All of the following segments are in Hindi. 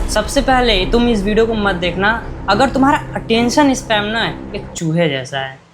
सबसे पहले तुम इस वीडियो को मत देखना अगर तुम्हारा अटेंशन स्पैम ना एक चूहे जैसा है।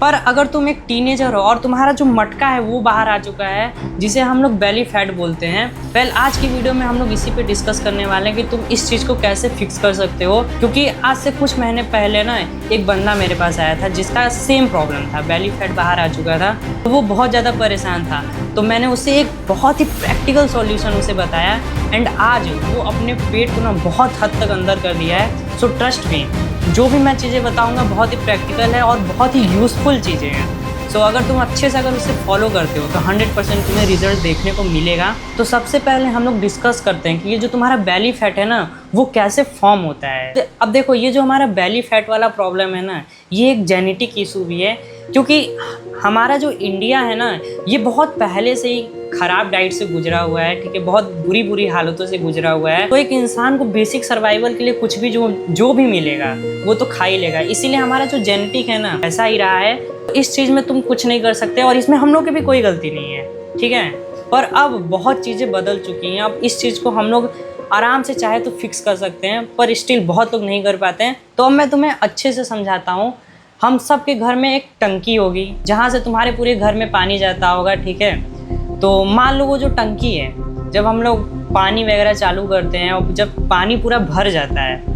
पर अगर तुम एक टीनेजर हो और तुम्हारा जो मटका है वो बाहर आ चुका है, जिसे हम लोग बेली फैट बोलते हैं, वेल आज की वीडियो में हम लोग इसी पे डिस्कस करने वाले हैं कि तुम इस चीज़ को कैसे फिक्स कर सकते हो। क्योंकि आज से कुछ महीने पहले ना एक बंदा मेरे पास आया था जिसका सेम प्रॉब्लम था, बेली फैट बाहर आ चुका था, तो वो बहुत ज़्यादा परेशान था। तो मैंने उसे एक बहुत ही प्रैक्टिकल सॉल्यूशन उसे बताया एंड आज वो अपने पेट को ना बहुत हद तक अंदर कर दिया है। सो ट्रस्ट मी, जो भी मैं चीज़ें बताऊंगा बहुत ही प्रैक्टिकल है और बहुत ही यूज़फुल चीज़ें हैं। सो अगर तुम अच्छे से उसे फॉलो करते हो तो 100% तुम्हें रिजल्ट देखने को मिलेगा। तो सबसे पहले हम लोग डिस्कस करते हैं कि ये जो तुम्हारा बेली फैट है ना वो कैसे फॉर्म होता है। अब देखो, ये जो हमारा बेली फैट वाला प्रॉब्लम है ना, ये एक जेनेटिक इशू भी है, क्योंकि हमारा जो इंडिया है ना ये बहुत पहले से ही ख़राब डाइट से गुजरा हुआ है, ठीक है, बहुत बुरी हालतों से गुजरा हुआ है। तो एक इंसान को बेसिक सर्वाइवल के लिए कुछ भी जो भी मिलेगा वो तो खा ही लेगा। इसीलिए हमारा जो जेनेटिक है ना ऐसा ही रहा है। तो इस चीज़ में तुम कुछ नहीं कर सकते और इसमें हम लोग की भी कोई गलती नहीं है, ठीक है। पर अब बहुत चीज़ें बदल चुकी हैं। अब इस चीज़ को हम लोग आराम से चाहे तो फिक्स कर सकते हैं, पर स्टिल बहुत लोग नहीं कर पाते हैं। तो अब मैं तुम्हें अच्छे से समझाता हूँ। हम सब के घर में एक टंकी होगी जहाँ से तुम्हारे पूरे घर में पानी जाता होगा, ठीक है। तो मान लो वो जो टंकी है, जब हम लोग पानी वगैरह चालू करते हैं और जब पानी पूरा भर जाता है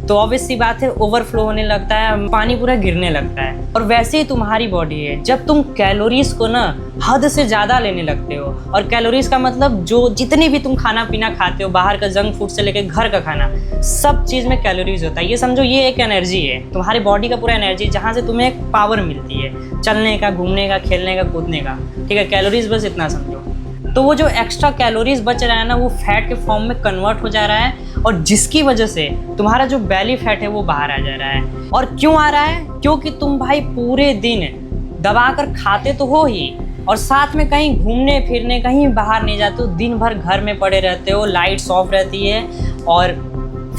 तो ऑब्वियस सी बात है ओवरफ्लो होने लगता है, पानी पूरा गिरने लगता है। और वैसे ही तुम्हारी बॉडी है, जब तुम कैलोरीज को ना हद से ज़्यादा लेने लगते हो, और कैलोरीज का मतलब जो जितनी भी तुम खाना पीना खाते हो, बाहर का जंक फूड से लेकर घर का खाना, सब चीज़ में कैलोरीज होता है। ये समझो ये एक एनर्जी है, तुम्हारी बॉडी का पूरा एनर्जी, जहाँ से तुम्हें एक पावर मिलती है चलने का, घूमने का, खेलने का, कूदने का, ठीक है। कैलोरीज बस इतना समझो। तो वो जो एक्स्ट्रा कैलोरीज बच रहा है ना वो फैट के फॉर्म में कन्वर्ट हो जा रहा है, और जिसकी वजह से तुम्हारा जो बेली फैट है वो बाहर आ जा रहा है। और क्यों आ रहा है? क्योंकि तुम भाई पूरे दिन दबाकर खाते तो हो ही, और साथ में कहीं घूमने फिरने कहीं बाहर नहीं जाते हो, दिन भर घर में पड़े रहते हो, लाइट्स ऑफ रहती है और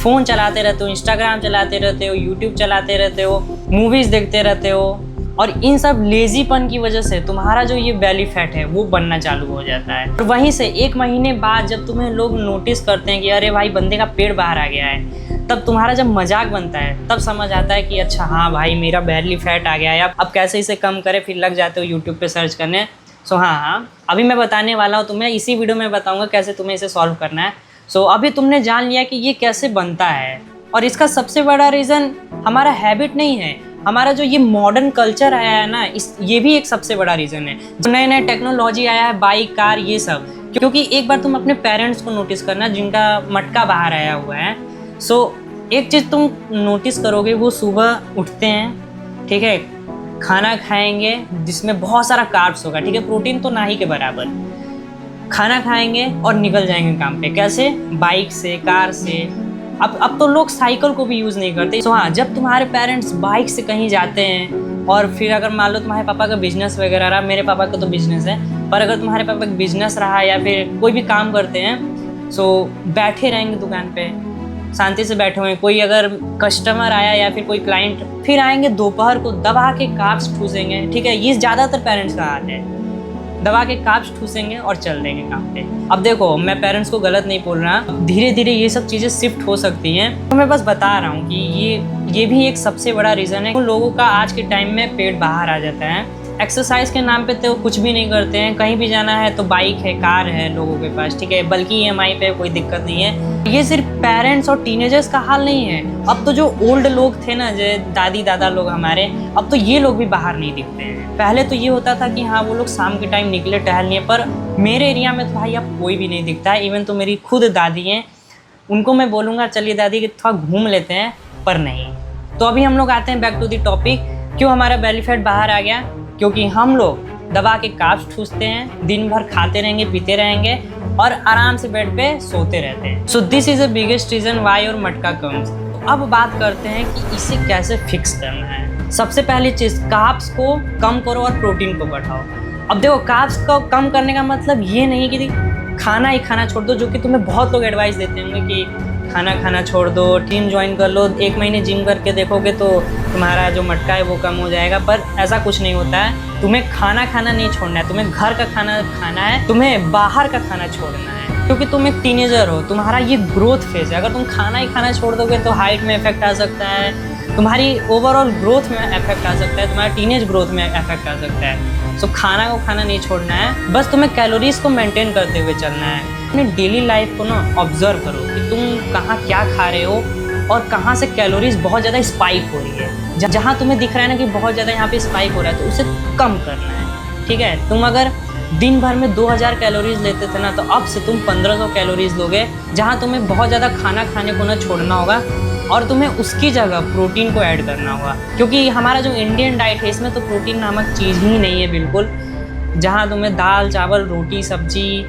फ़ोन चलाते रहते हो, इंस्टाग्राम चलाते रहते हो, यूट्यूब चलाते रहते हो, मूवीज़ देखते रहते हो। और इन सब लेजीपन की वजह से तुम्हारा जो ये बेली फैट है वो बनना चालू हो जाता है। और वहीं से 1 महीने बाद जब तुम्हें लोग नोटिस करते हैं कि अरे भाई बंदे का पेट बाहर आ गया है, तब तुम्हारा जब मजाक बनता है तब समझ आता है कि अच्छा हाँ भाई मेरा बेली फैट आ गया है, अब कैसे इसे कम करें। फिर लग जाते हो यूट्यूब पे सर्च करने। सो हाँ, अभी मैं बताने वाला हूँ तुम्हें, इसी वीडियो में बताऊँगा कैसे तुम्हें इसे सॉल्व करना है। सो अभी तुमने जान लिया कि ये कैसे बनता है, और इसका सबसे बड़ा रीज़न हमारा हैबिट नहीं है, हमारा जो ये मॉडर्न कल्चर आया है ना, ये भी एक सबसे बड़ा रीज़न है। जो नए नए टेक्नोलॉजी आया है, बाइक, कार, ये सब। क्योंकि एक बार तुम अपने पेरेंट्स को नोटिस करना जिनका मटका बाहर आया हुआ है। सो एक चीज़ तुम नोटिस करोगे, वो सुबह उठते हैं, ठीक है, खाना खाएंगे जिसमें बहुत सारा कार्ब्स होगा, ठीक है, प्रोटीन तो ना ही के बराबर। खाना खाएंगे और निकल जाएंगे काम पे। कैसे? बाइक से, कार से। अब तो लोग साइकिल को भी यूज़ नहीं करते। सो हाँ, जब तुम्हारे पेरेंट्स बाइक से कहीं जाते हैं, और फिर अगर मान लो तुम्हारे पापा का बिजनेस वगैरह रहा, मेरे पापा का तो बिजनेस है, पर अगर तुम्हारे पापा का बिजनेस रहा या फिर कोई भी काम करते हैं, सो बैठे रहेंगे दुकान पे, शांति से बैठे हुए। कोई अगर कस्टमर आया या फिर कोई क्लाइंट, फिर आएंगे दोपहर को दबा के कार्ब्स ठूसेंगे, ठीक है। ये ज़्यादातर पेरेंट्स का हाल है, दबा के कार्ब्स ठूसेंगे और चल देंगे काम पे। अब देखो, मैं पेरेंट्स को गलत नहीं बोल रहा, धीरे धीरे ये सब चीज़ें शिफ्ट हो सकती हैं। तो मैं बस बता रहा हूँ कि ये भी एक सबसे बड़ा रीज़न है। उन लोगों का आज के टाइम में पेट बाहर आ जाता है। एक्सरसाइज के नाम पे तो कुछ भी नहीं करते हैं, कहीं भी जाना है तो बाइक है, कार है लोगों के पास, ठीक है, बल्कि EMI पे कोई दिक्कत नहीं है। ये सिर्फ पेरेंट्स और टीनेजर्स का हाल नहीं है। अब तो जो ओल्ड लोग थे ना, जो दादी दादा लोग हमारे, अब तो ये लोग भी बाहर नहीं दिखते हैं। पहले तो ये होता था कि हाँ वो लोग शाम के टाइम निकले टहलने, पर मेरे एरिया में तो भाई अब कोई भी नहीं दिखता है। इवन तो मेरी खुद दादी हैं, उनको मैं बोलूँगा चलिए दादी कि थोड़ा घूम लेते हैं, पर नहीं। तो अभी हम लोग आते हैं बैक टू द टॉपिक, क्यों हमारा बेली फैट बाहर आ गया? क्योंकि हम लोग दबा के कार्ब्स ठूसते हैं, दिन भर खाते रहेंगे, पीते रहेंगे और आराम से बेड पे सोते रहते हैं। So this is the biggest reason why your मटका कम्स। अब बात करते हैं कि इसे कैसे फिक्स करना है। सबसे पहली चीज़, कार्ब्स को कम करो और प्रोटीन को बढ़ाओ। अब देखो, कार्ब्स को कम करने का मतलब ये नहीं कि खाना ही खाना छोड़ दो, जो कि तुम्हें बहुत लोग एडवाइस देते होंगे कि खाना खाना छोड़ दो, जिम ज्वाइन कर लो, 1 महीने जिम करके देखोगे तो तुम्हारा जो मटका है वो कम हो जाएगा। पर ऐसा कुछ नहीं होता है। तुम्हें खाना खाना नहीं छोड़ना है, तुम्हें घर का खाना खाना है, तुम्हें बाहर का खाना छोड़ना है। क्योंकि तुम एक टीनेजर हो, तुम्हारा ये ग्रोथ फेज है। अगर तुम खाना ही खाना छोड़ दोगे तो हाइट में इफेक्ट आ सकता है, तुम्हारी ओवरऑल ग्रोथ में इफेक्ट आ सकता है, तुम्हारा टीनेज ग्रोथ में इफेक्ट आ सकता है। सो खाना को खाना नहीं छोड़ना है, बस तुम्हें कैलोरीज को मेंटेन करते हुए चलना है। अपने डेली लाइफ को ना ऑब्जर्व करो कि तुम कहाँ क्या खा रहे हो और कहाँ से कैलोरीज बहुत ज़्यादा स्पाइक हो रही है। जहाँ तुम्हें दिख रहा है ना कि बहुत ज़्यादा यहाँ पे स्पाइक हो रहा है, तो उसे कम करना है। ठीक है, तुम अगर दिन भर में 2000 कैलोरीज लेते थे ना, तो अब से तुम 1500 कैलोरीज लोगे। जहाँ तुम्हें बहुत ज़्यादा खाना खाने को ना छोड़ना होगा और तुम्हें उसकी जगह प्रोटीन को ऐड करना होगा। क्योंकि हमारा जो इंडियन डाइट है इसमें तो प्रोटीन नामक चीज़ ही नहीं है बिल्कुल। जहाँ तुम्हें दाल चावल रोटी सब्जी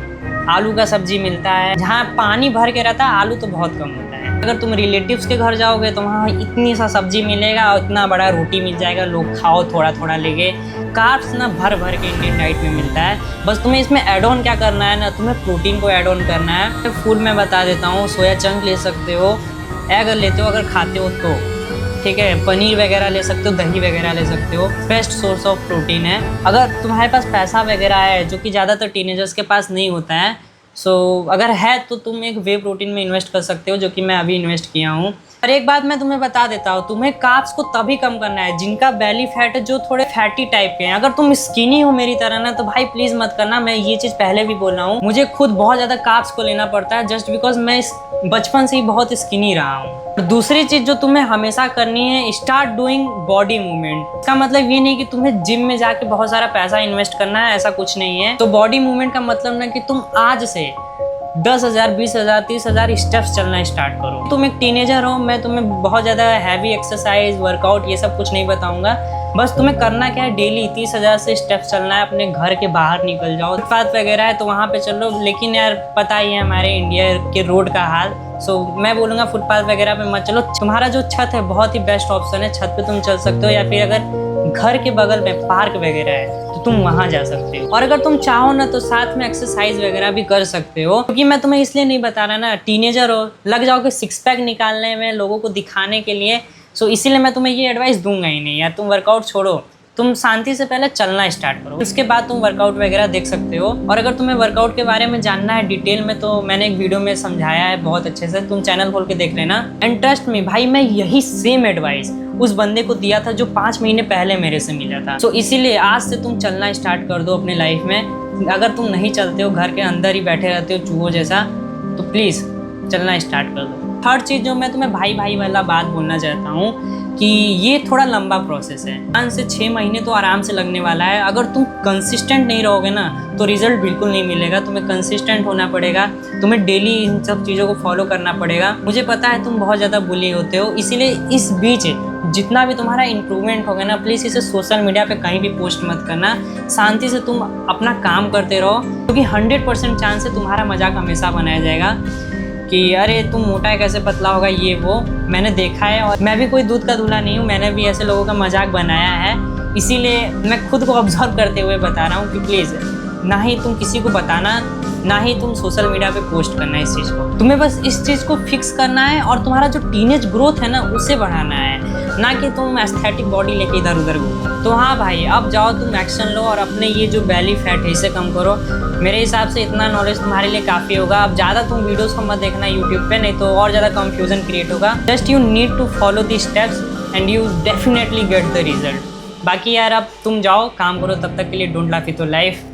आलू का सब्जी मिलता है, जहाँ पानी भर के रहता है, आलू तो बहुत कम होता है। अगर तुम रिलेटिव्स के घर जाओगे तो वहाँ इतनी सा सब्जी मिलेगा और इतना बड़ा रोटी मिल जाएगा, लोग खाओ थोड़ा थोड़ा लेके। कार्ब्स ना भर भर के इंडियन डाइट में मिलता है। बस तुम्हें इसमें ऐड ऑन क्या करना है ना, तुम्हें प्रोटीन को ऐड ऑन करना है। फूड में बता देता हूँ, सोया चंक ले सकते हो, एग लेते हो अगर खाते हो तो, ठीक है, पनीर वगैरह ले सकते हो, दही वगैरह ले सकते हो। बेस्ट सोर्स ऑफ प्रोटीन है। अगर तुम्हारे पास पैसा वगैरह है, जो कि ज़्यादातर टीनेजर्स के पास नहीं होता है, अगर है तो तुम एक वे प्रोटीन में इन्वेस्ट कर सकते हो, जो कि मैं अभी इन्वेस्ट किया हूँ। और एक बात मैं तुम्हें बता देता हूँ, तुम्हें कार्ब्स को तभी कम करना है जिनका बेली फैट है, जो थोड़े फैटी टाइप के हैं। अगर तुम स्किनी हो मेरी तरह ना, तो भाई प्लीज मत करना। मैं ये चीज़ पहले भी बोल रहा हूँ, मुझे खुद बहुत ज़्यादा कार्ब्स को लेना पड़ता है जस्ट बिकॉज मैं बचपन से ही बहुत स्किनी रहा हूँ। दूसरी चीज़ जो तुम्हें हमेशा करनी है, स्टार्ट डूइंग बॉडी मूवमेंट। इसका मतलब ये नहीं कि तुम्हें जिम में जाके बहुत सारा पैसा इन्वेस्ट करना है, ऐसा कुछ नहीं है। तो बॉडी मूवमेंट का मतलब ना कि तुम आज से 10,000 20,000 30,000 स्टेप्स चलना स्टार्ट करो। तुम एक टीनेजर हो, मैं तुम्हें बहुत ज़्यादा हैवी एक्सरसाइज वर्कआउट ये सब कुछ नहीं बताऊंगा। बस तुम्हें करना क्या है, डेली 30,000 से स्टेप्स चलना है। अपने घर के बाहर निकल जाओ, फुटपाथ वगैरह है तो वहाँ पे चलो। लेकिन यार पता ही है हमारे इंडिया के रोड का हाल, मैं बोलूँगा फुटपाथ वगैरह पे मत चलो। तुम्हारा जो छत है बहुत ही बेस्ट ऑप्शन है, छत पे तुम चल सकते हो, या फिर अगर घर के बगल में पार्क वगैरह है तो तुम वहाँ जा सकते हो। और अगर तुम चाहो ना तो साथ में एक्सरसाइज वगैरह भी कर सकते हो। क्योंकि मैं तुम्हें इसलिए नहीं बता रहा ना, टीनेजर हो, लग जाओगे सिक्स पैक निकालने में लोगों को दिखाने के लिए। इसीलिए मैं तुम्हें ये एडवाइस दूंगा ही नहीं यार। तुम वर्कआउट छोड़ो, तुम शांति से पहले चलना स्टार्ट करो, उसके बाद तुम वर्कआउट वगैरह देख सकते हो। और अगर तुम्हें वर्कआउट के बारे में जानना है डिटेल में, तो मैंने एक वीडियो में समझाया है बहुत अच्छे से, तुम चैनल खोल के देख लेना। एंड ट्रस्ट मी भाई, मैं यही सेम एडवाइस उस बंदे को दिया था जो 5 महीने पहले मेरे से मिला था। इसीलिए आज से तुम चलना स्टार्ट कर दो अपने लाइफ में। अगर तुम नहीं चलते हो, घर के अंदर ही बैठे रहते हो चूहों जैसा, तो प्लीज़ चलना स्टार्ट कर दो। थर्ड चीज़ जो मैं तुम्हें भाई भाई वाला बात बोलना चाहता हूँ कि ये थोड़ा लंबा प्रोसेस है, 5 से 6 महीने तो आराम से लगने वाला है। अगर तुम कंसिस्टेंट नहीं रहोगे ना तो रिजल्ट बिल्कुल नहीं मिलेगा। तुम्हें कंसिस्टेंट होना पड़ेगा, तुम्हें डेली इन सब चीज़ों को फॉलो करना पड़ेगा। मुझे पता है तुम बहुत ज़्यादा बुली होते हो, इसीलिए इस बीच जितना भी तुम्हारा इम्प्रूवमेंट होगा ना, प्लीज़ इसे सोशल मीडिया पे कहीं भी पोस्ट मत करना। शांति से तुम अपना काम करते रहो, क्योंकि 100% चांस है तुम्हारा मजाक हमेशा बनाया जाएगा कि अरे तुम मोटा है, कैसे पतला होगा, ये वो। मैंने देखा है, और मैं भी कोई दूध का दूल्हा नहीं हूँ, मैंने भी ऐसे लोगों का मजाक बनाया है। इसीलिए मैं खुद को ऑब्जर्व करते हुए बता रहा हूँ कि प्लीज़ ना ही तुम किसी को बताना, ना ही तुम सोशल मीडिया पे पोस्ट करना है इस चीज़ को। तुम्हें बस इस चीज़ को फिक्स करना है और तुम्हारा जो टीनेज ग्रोथ है ना उसे बढ़ाना है, ना कि तुम एस्थेटिक बॉडी लेके इधर उधर घूमो। तो हाँ भाई, अब जाओ तुम एक्शन लो और अपने ये जो बेली फैट है इसे कम करो। मेरे हिसाब से इतना नॉलेज तुम्हारे लिए काफ़ी होगा। अब ज़्यादा तुम वीडियोज़ को मत देखना यूट्यूब पे, नहीं तो और ज़्यादा कन्फ्यूजन क्रिएट होगा। Just you need to follow the steps and you definitely get the result. बाकी यार अब तुम जाओ काम करो, तब तक के लिए don't laugh it your life.